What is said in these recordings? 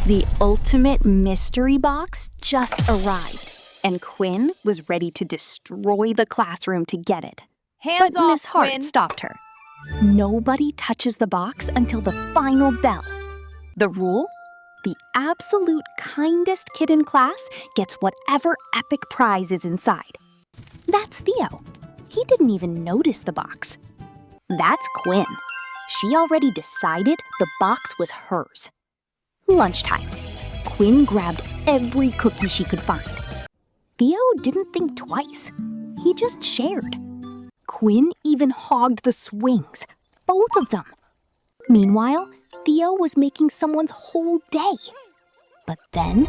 The ultimate mystery box just arrived, and Quinn was ready to destroy the classroom to get it. Hands But off, Miss Hart Quinn. stopped her. Nobody touches the box until the final bell. The rule? The absolute kindest kid in class gets whatever epic prize is inside. That's Theo. He didn't even notice the box. That's Quinn. She already decided the box was hers. Lunchtime. Quinn grabbed every cookie she could find. Theo didn't think twice. He just shared. Quinn even hogged the swings, both of them. Meanwhile, Theo was making someone's whole day. But then,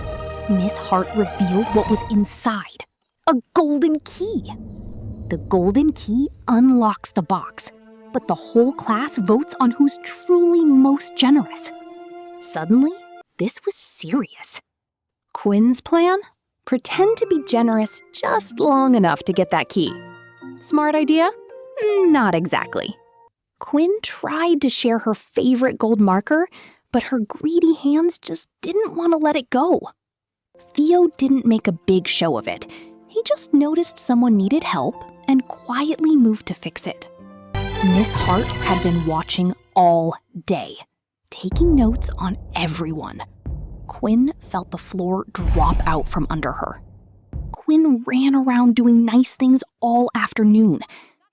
Miss Hart revealed what was inside. A golden key. The golden key unlocks the box, but the whole class votes on who's truly most generous. Suddenly, this was serious. Quinn's plan? Pretend to be generous just long enough to get that key. Smart idea? Not exactly. Quinn tried to share her favorite gold marker, but her greedy hands just didn't want to let it go. Theo didn't make a big show of it. He just noticed someone needed help and quietly moved to fix it. Miss Hart had been watching all day, taking notes on everyone. Quinn felt the floor drop out from under her. Quinn ran around doing nice things all afternoon,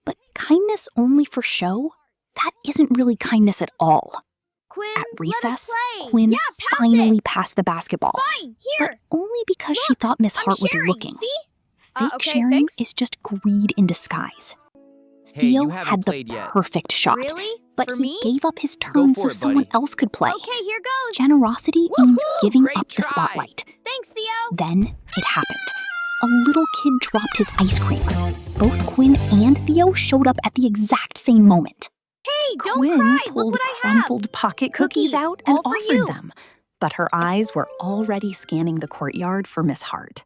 but kindness only for show? That isn't really kindness at all. Quinn, At recess, let us play. Quinn Yeah, pass finally it. passed the basketball, Fine, here. but only because she thought Miss I'm Hart was sharing, looking. See? Fake Okay, sharing thanks. is just greed in disguise. Hey, Theo you haven't had the played yet. perfect shot, Really? but For he me? gave up his turn for so it, someone buddy. else could play. Okay, here goes. Generosity means Woohoo! giving Great up the try. spotlight. Thanks, Theo. Then it happened. A little kid dropped his ice cream. Both Quinn and Theo showed up at the exact same moment. Hey, don't Quinn cry. Look pulled what I have. crumpled pocket cookies Cookies, out and all for offered you. them. But her eyes were already scanning the courtyard for Miss Hart.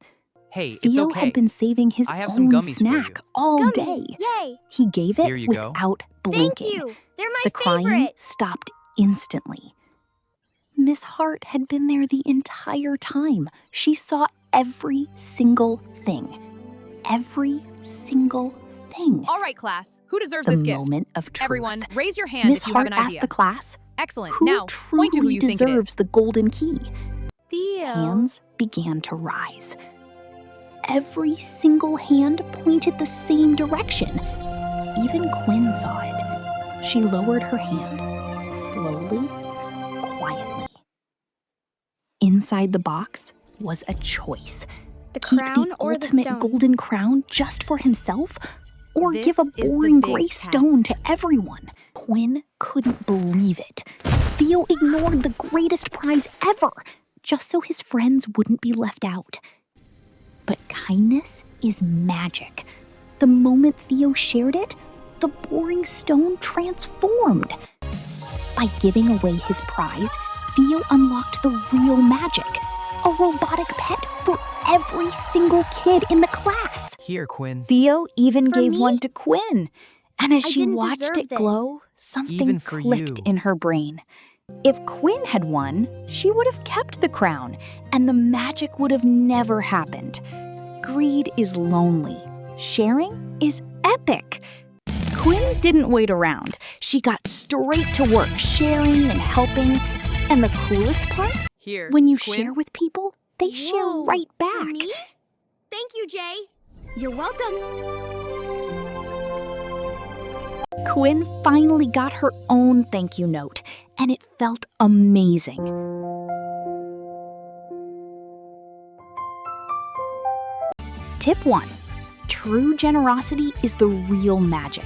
Hey, it's Theo okay. had been saving his I have some own gummies for you. snack all Gummies. day. Yay. He gave it Here you go. without Thank blinking. you. They're my The crying favorite. stopped instantly. Miss Hart had been there the entire time. She saw every single thing. Every single thing. All right, class. Who deserves The this gift? moment of truth. Everyone, raise your hand Miss if you Hart have an asked idea. the class, Excellent. who Now, point to who truly you think it deserves is. the golden key? Theo. Hands began to rise. Every single hand pointed the same direction. Even Quinn saw it. She lowered her hand, slowly, quietly. Inside the box was a choice. The Keep crown the or the ultimate stones? golden crown just for himself? Or This give a is the boring big gray stone to test. everyone? Quinn couldn't believe it. Theo ignored the greatest prize ever, just so his friends wouldn't be left out. But kindness is magic. The moment Theo shared it, the boring stone transformed. By giving away his prize, Theo unlocked the real magic. A robotic pet for every single kid in the class. Here, Quinn. Theo even For gave me? one to Quinn. And as I she didn't watched deserve it this. glow, something Even for clicked you. in her brain. If Quinn had won, she would have kept the crown, and the magic would have never happened. Greed is lonely. Sharing is epic. Quinn didn't wait around. She got straight to work, sharing and helping. And the coolest part? Here. When you Quinn. share with people, they share Whoa, right For back. me? Thank you, Jay. You're welcome. Quinn finally got her own thank you note, and it felt amazing. Tip 1. True generosity is the real magic.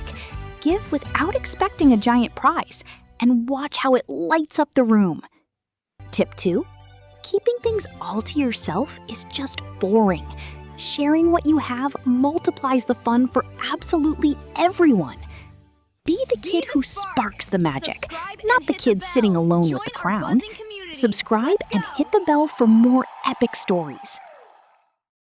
Give without expecting a giant prize, and watch how it lights up the room. Tip 2. Keeping things all to yourself is just boring. Sharing what you have multiplies the fun for absolutely everyone. Be the kid who sparks the magic, Subscribe and not the hit kid bell. sitting alone Join with the our crown. buzzing community. Subscribe Let's and go. hit the bell for more epic stories.